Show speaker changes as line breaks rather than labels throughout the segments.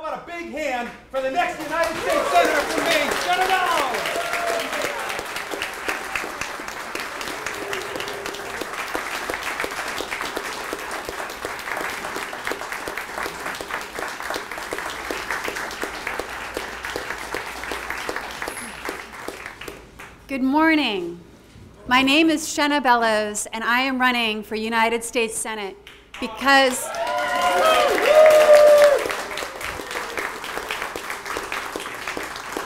about a big hand for the next United States Senator from Maine, Jenna Bellows?
Good morning. My name is Jenna Bellows, and I am running for United States Senate because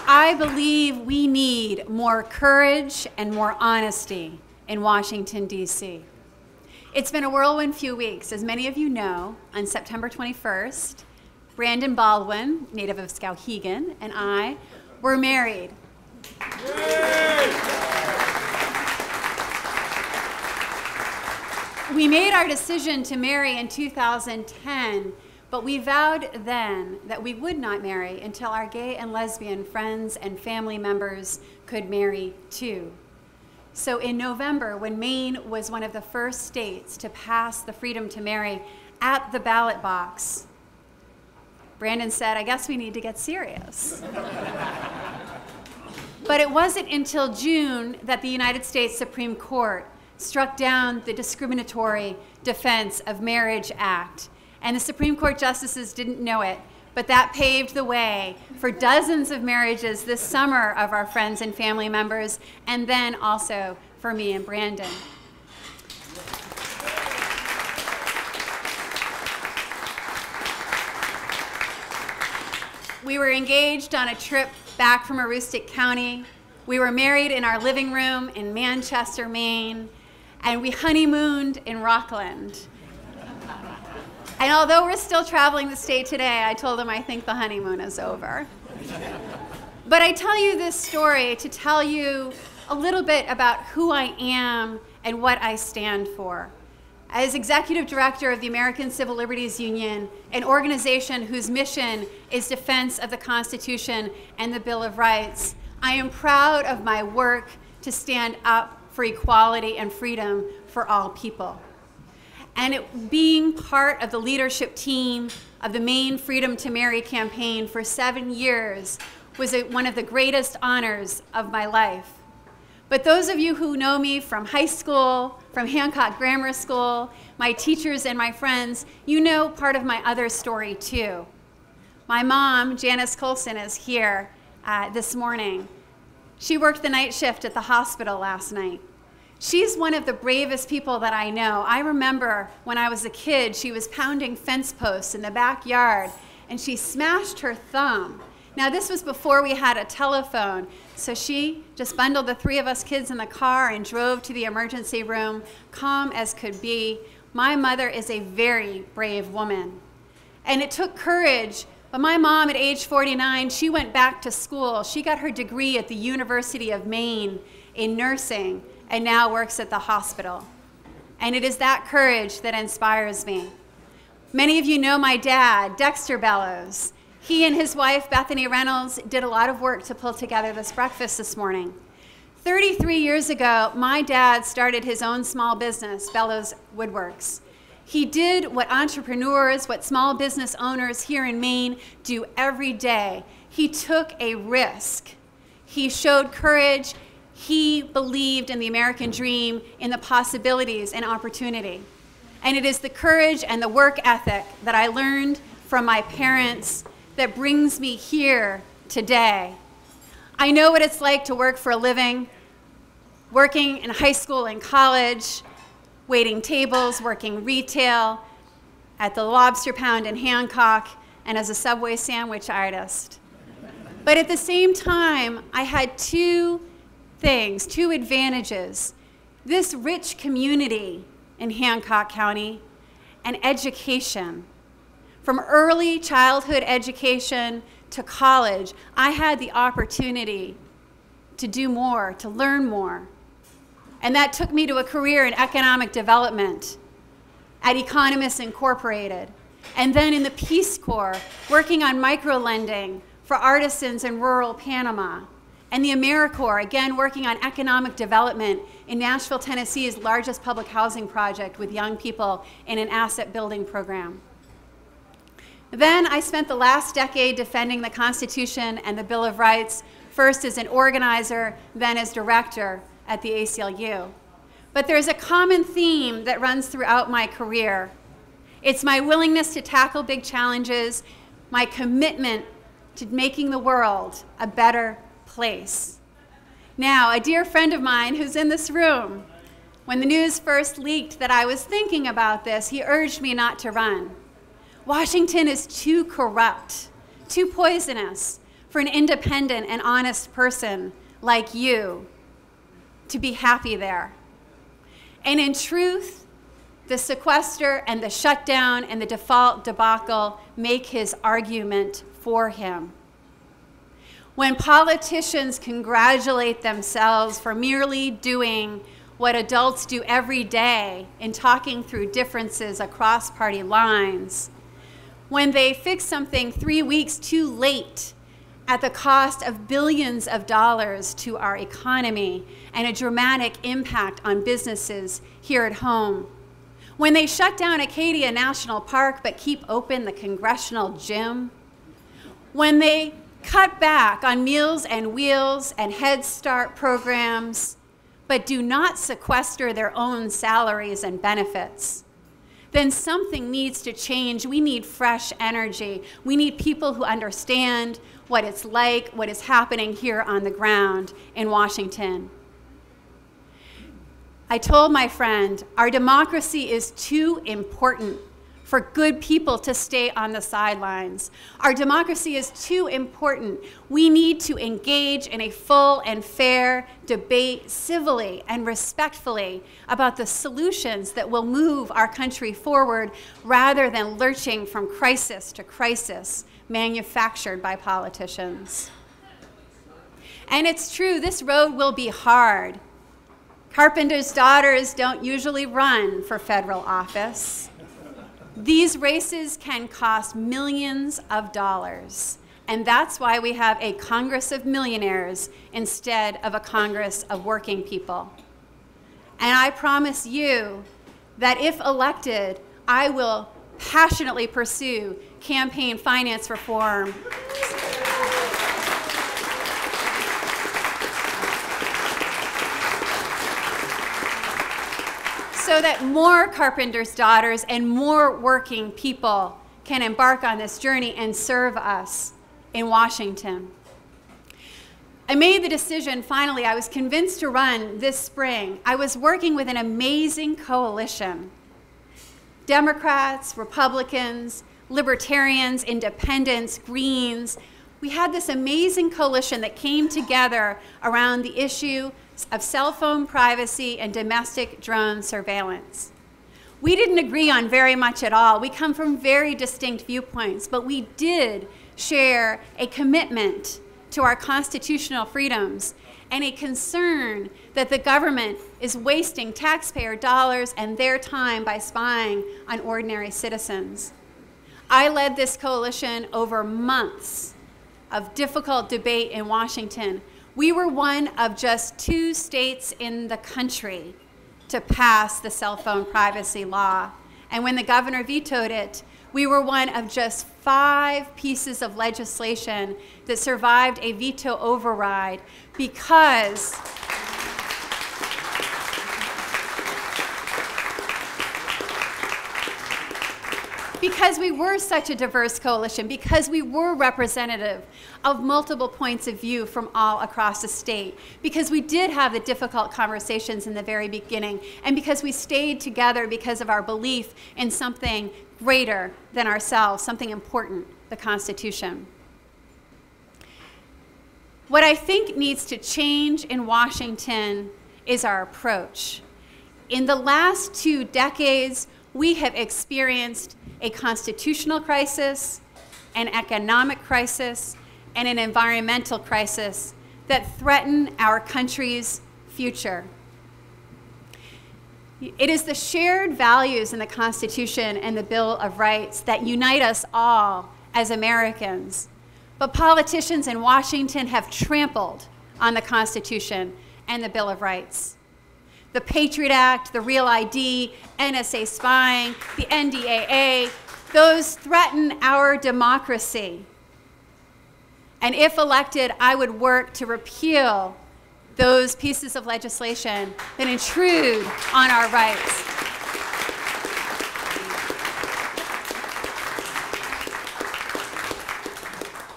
I believe we need more courage and more honesty in Washington, D.C. It's been a whirlwind few weeks. As many of you know, on September 21st, Brandon Baldwin, native of Skowhegan, and I were married. We made our decision to marry in 2010, but we vowed then that we would not marry until our gay and lesbian friends and family members could marry too. So in November, when Maine was one of the first states to pass the freedom to marry at the ballot box, Brandon said, I guess we need to get serious. But it wasn't until June that the United States Supreme Court struck down the Discriminatory Defense of Marriage Act. And the Supreme Court justices didn't know it, but that paved the way for dozens of marriages this summer of our friends and family members, and then also for me and Brandon. We were engaged on a trip back from Aroostook County. We were married in our living room in Manchester, Maine, and we honeymooned in Rockland. And although we're still traveling the state today, I told him I think the honeymoon is over. But I tell you this story to tell you a little bit about who I am and what I stand for. As executive director of the American Civil Liberties Union, an organization whose mission is defense of the Constitution and the Bill of Rights, I am proud of my work to stand up for equality and freedom for all people. And being part of the leadership team of the Maine Freedom to Marry campaign for 7 years was one of the greatest honors of my life. But those of you who know me from high school, from Hancock Grammar School, my teachers and my friends, you know part of my other story too. My mom, Janice Colson, is here this morning. She worked the night shift at the hospital last night. She's one of the bravest people that I know. I remember when I was a kid, she was pounding fence posts in the backyard, and she smashed her thumb. Now, this was before we had a telephone, so she just bundled the 3 of us kids in the car and drove to the emergency room, calm as could be. My mother is a very brave woman. And it took courage, but my mom at age 49, she went back to school. She got her degree at the University of Maine in nursing and now works at the hospital. And it is that courage that inspires me. Many of you know my dad, Dexter Bellows. He and his wife, Bethany Reynolds, did a lot of work to pull together this breakfast this morning. 33 years ago, my dad started his own small business, Bellows Woodworks. He did what entrepreneurs, what small business owners here in Maine do every day. He took a risk. He showed courage. He believed in the American dream, in the possibilities and opportunity. And it is the courage and the work ethic that I learned from my parents that brings me here today. I know what it's like to work for a living, working in high school and college, waiting tables, working retail, at the Lobster Pound in Hancock, and as a Subway sandwich artist. But at the same time, I had 2 things, 2 advantages. This rich community in Hancock County and education. From early childhood education to college, I had the opportunity to do more, to learn more. And that took me to a career in economic development at Economists Incorporated. And then in the Peace Corps, working on microlending for artisans in rural Panama. And the AmeriCorps, again, working on economic development in Nashville, Tennessee's largest public housing project with young people in an asset building program. Then I spent the last decade defending the Constitution and the Bill of Rights, first as an organizer, then as director at the ACLU. But there's a common theme that runs throughout my career. It's my willingness to tackle big challenges, my commitment to making the world a better place. Now, a dear friend of mine who's in this room, when the news first leaked that I was thinking about this, he urged me not to run. Washington is too corrupt, too poisonous for an independent and honest person like you to be happy there. And in truth, the sequester and the shutdown and the default debacle make his argument for him. When politicians congratulate themselves for merely doing what adults do every day in talking through differences across party lines, when they fix something 3 weeks too late at the cost of billions of dollars to our economy and a dramatic impact on businesses here at home, when they shut down Acadia National Park but keep open the congressional gym, when they cut back on Meals and Wheels and Head Start programs but do not sequester their own salaries and benefits, then something needs to change. We need fresh energy. We need people who understand what it's like, what is happening here on the ground in Washington. I told my friend, our democracy is too important for good people to stay on the sidelines. Our democracy is too important. We need to engage in a full and fair debate civilly and respectfully about the solutions that will move our country forward rather than lurching from crisis to crisis manufactured by politicians. And it's true, this road will be hard. Carpenters' daughters don't usually run for federal office. These races can cost millions of dollars, and that's why we have a Congress of millionaires instead of a Congress of working people. And I promise you that if elected, I will passionately pursue campaign finance reform so that more carpenters' daughters and more working people can embark on this journey and serve us in Washington. I made the decision, finally, I was convinced to run this spring. I was working with an amazing coalition. Democrats, Republicans, Libertarians, Independents, Greens. We had this amazing coalition that came together around the issue of cell phone privacy and domestic drone surveillance. We didn't agree on very much at all. We come from very distinct viewpoints, but we did share a commitment to our constitutional freedoms and a concern that the government is wasting taxpayer dollars and their time by spying on ordinary citizens. I led this coalition over months of difficult debate in Washington. We were one of just 2 states in the country to pass the cell phone privacy law. And when the governor vetoed it, we were one of just 5 pieces of legislation that survived a veto override because we were such a diverse coalition, because we were representative of multiple points of view from all across the state, because we did have the difficult conversations in the very beginning, and because we stayed together because of our belief in something greater than ourselves, something important, the Constitution. What I think needs to change in Washington is our approach. In the last 2 decades, we have experienced a constitutional crisis, an economic crisis, and an environmental crisis that threaten our country's future. It is the shared values in the Constitution and the Bill of Rights that unite us all as Americans. But politicians in Washington have trampled on the Constitution and the Bill of Rights. The Patriot Act, the Real ID, NSA spying, the NDAA, Those threaten our democracy. And if elected, I would work to repeal those pieces of legislation that intrude on our rights.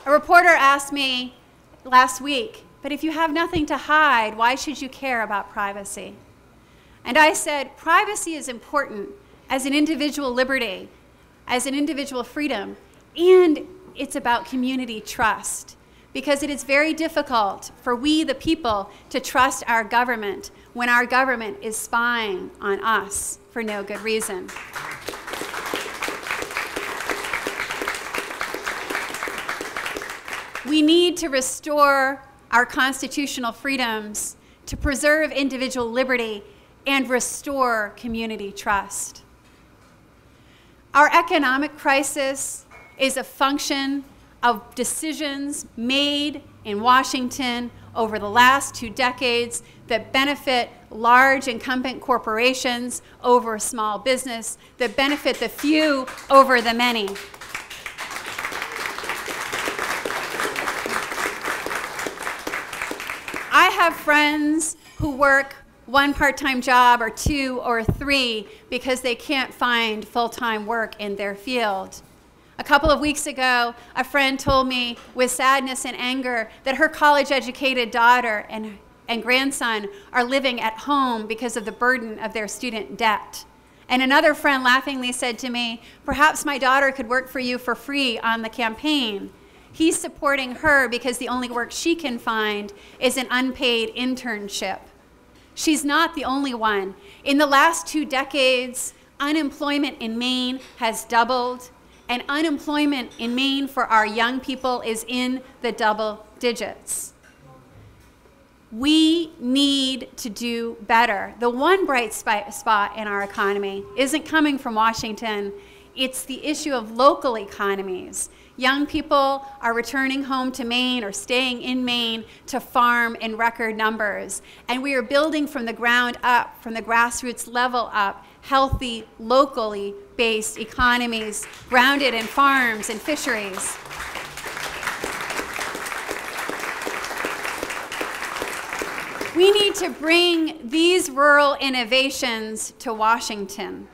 A reporter asked me last week, but if you have nothing to hide, why should you care about privacy? And I said, privacy is important as an individual liberty, as an individual freedom, and it's about community trust, because it is very difficult for we, the people, to trust our government when our government is spying on us for no good reason. We need to restore our constitutional freedoms to preserve individual liberty and restore community trust. Our economic crisis is a function of decisions made in Washington over the last 2 decades that benefit large incumbent corporations over small business, that benefit the few over the many. I have friends who work 1 part-time job or 2 or 3 because they can't find full-time work in their field. A couple of weeks ago, a friend told me with sadness and anger that her college-educated daughter and grandson are living at home because of the burden of their student debt. And another friend laughingly said to me, perhaps my daughter could work for you for free on the campaign. He's supporting her because the only work she can find is an unpaid internship. She's not the only one. In the last 2 decades, unemployment in Maine has doubled, and unemployment in Maine for our young people is in the double digits. We need to do better. The one bright spot in our economy isn't coming from Washington. It's the issue of local economies. Young people are returning home to Maine or staying in Maine to farm in record numbers. And we are building from the ground up, from the grassroots level up, healthy, locally based economies grounded in farms and fisheries. We need to bring these rural innovations to Washington.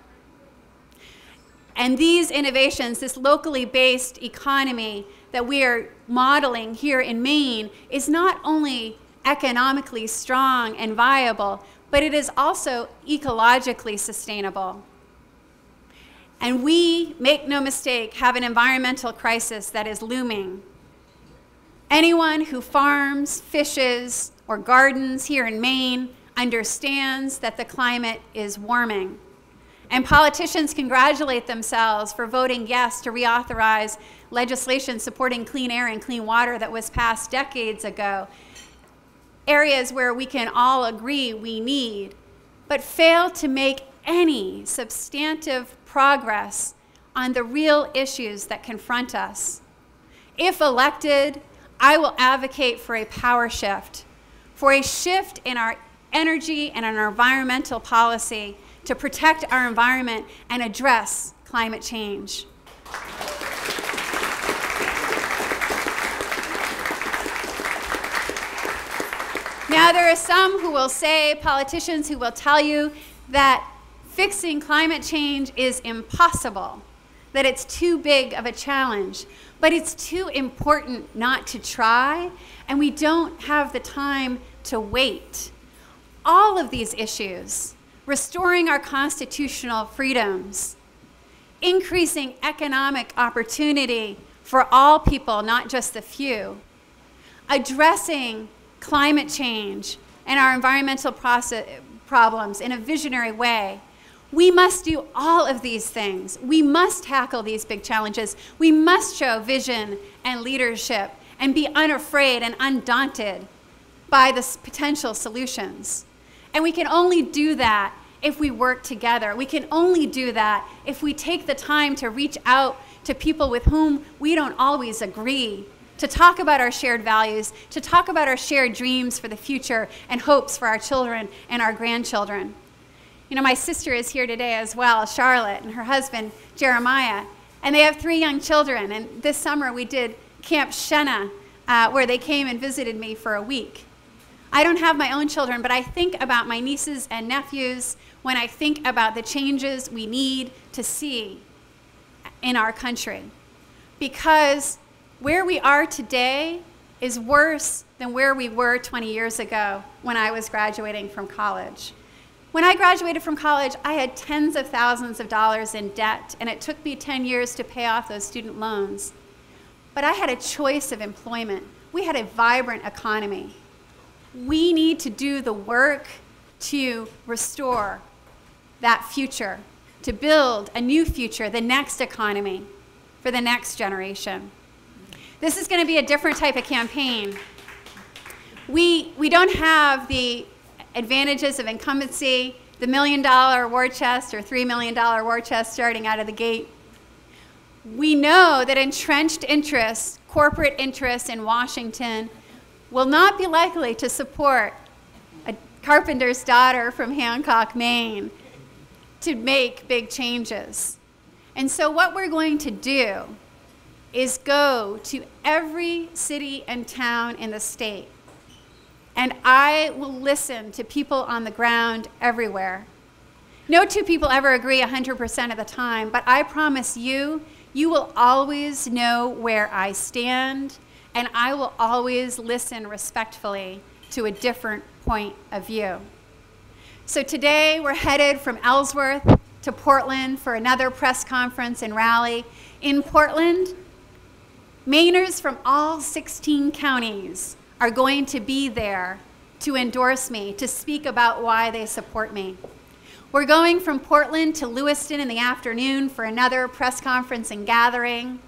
And these innovations, this locally based economy that we are modeling here in Maine, is not only economically strong and viable, but it is also ecologically sustainable. And we, make no mistake, have an environmental crisis that is looming. Anyone who farms, fishes, or gardens here in Maine understands that the climate is warming. And politicians congratulate themselves for voting yes to reauthorize legislation supporting clean air and clean water that was passed decades ago, areas where we can all agree we need, but fail to make any substantive progress on the real issues that confront us. If elected, I will advocate for a power shift, for a shift in our energy and in our environmental policy to protect our environment and address climate change. Now, there are some who will say, politicians who will tell you that fixing climate change is impossible, that it's too big of a challenge, but it's too important not to try, and we don't have the time to wait. All of these issues, restoring our constitutional freedoms, increasing economic opportunity for all people, not just the few, addressing climate change and our environmental problems in a visionary way. We must do all of these things. We must tackle these big challenges. We must show vision and leadership and be unafraid and undaunted by the potential solutions. And we can only do that if we work together. We can only do that if we take the time to reach out to people with whom we don't always agree, to talk about our shared values, to talk about our shared dreams for the future and hopes for our children and our grandchildren. You know, my sister is here today as well, Charlotte, and her husband, Jeremiah. And they have 3 young children. And this summer we did Camp Shenna, where they came and visited me for a week. I don't have my own children, but I think about my nieces and nephews when I think about the changes we need to see in our country. Because where we are today is worse than where we were 20 years ago when I was graduating from college. When I graduated from college, I had tens of thousands of dollars in debt, and it took me 10 years to pay off those student loans. But I had a choice of employment. We had a vibrant economy. We need to do the work to restore that future, to build a new future, the next economy for the next generation. This is going to be a different type of campaign. We don't have the advantages of incumbency, the $1 million war chest or $3 million war chest starting out of the gate. We know that entrenched interests, corporate interests in Washington, will not be likely to support a carpenter's daughter from Hancock, Maine, to make big changes. And so what we're going to do is go to every city and town in the state. And I will listen to people on the ground everywhere. No 2 people ever agree 100% of the time, but I promise you, you will always know where I stand, and I will always listen respectfully to a different point of view. So today we're headed from Ellsworth to Portland for another press conference and rally. In Portland, Mainers from all 16 counties are going to be there to endorse me, to speak about why they support me. We're going from Portland to Lewiston in the afternoon for another press conference and gathering.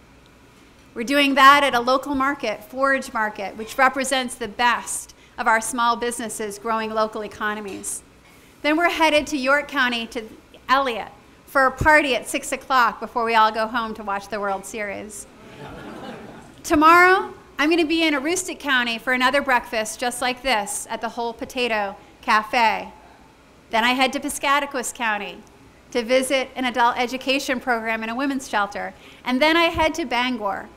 We're doing that at a local market, Forage Market, which represents the best of our small businesses growing local economies. Then we're headed to York County to Elliott for a party at 6 o'clock before we all go home to watch the World Series. Tomorrow, I'm going to be in Aroostook County for another breakfast just like this at the Whole Potato Cafe. Then I head to Piscataquis County to visit an adult education program in a women's shelter. And then I head to Bangor.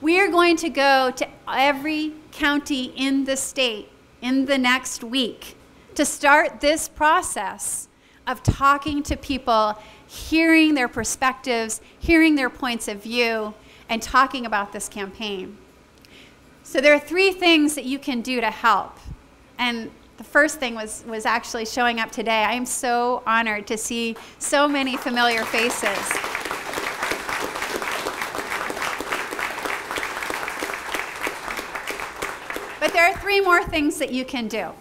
We are going to go to every county in the state in the next week to start this process of talking to people, hearing their perspectives, hearing their points of view, and talking about this campaign. So there are 3 things that you can do to help. And the first thing was actually showing up today. I am so honored to see so many familiar faces. But there are 3 more things that you can do.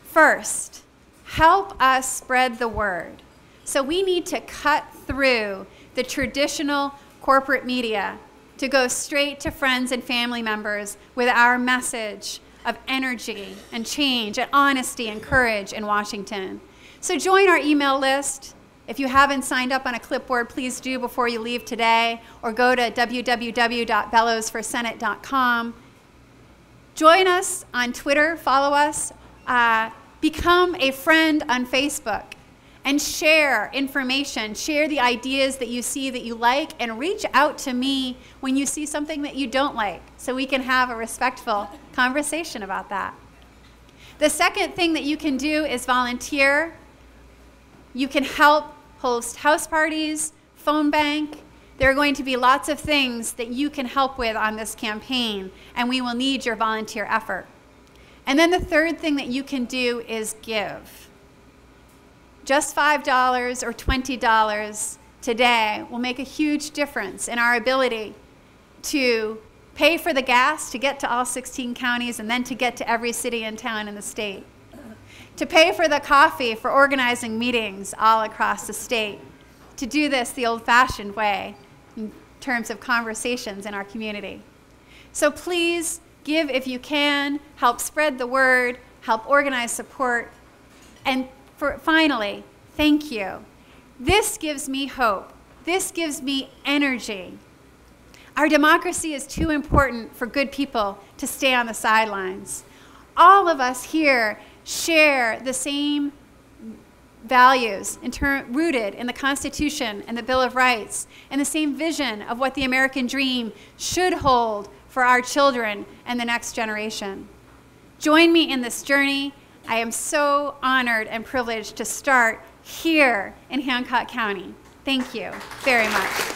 First, help us spread the word. So we need to cut through the traditional corporate media to go straight to friends and family members with our message of energy and change and honesty and courage in Washington. So join our email list. If you haven't signed up on a clipboard, please do before you leave today, or go to www.bellowsforsenate.com. Join us on Twitter, follow us, become a friend on Facebook, and share information, share the ideas that you see that you like, and reach out to me when you see something that you don't like, so we can have a respectful conversation about that. The second thing that you can do is volunteer. You can help host house parties, phone bank. There are going to be lots of things that you can help with on this campaign, and we will need your volunteer effort. And then the third thing that you can do is give. Just $5 or $20 today will make a huge difference in our ability to pay for the gas to get to all 16 counties and then to get to every city and town in the state. To pay for the coffee for organizing meetings all across the state. To do this the old-fashioned way in terms of conversations in our community. So please give if you can, help spread the word, help organize support, and finally, thank you. This gives me hope. This gives me energy. Our democracy is too important for good people to stay on the sidelines. All of us here share the same values rooted in the Constitution and the Bill of Rights, and the same vision of what the American dream should hold for our children and the next generation. Join me in this journey. I am so honored and privileged to start here in Hancock County. Thank you very much.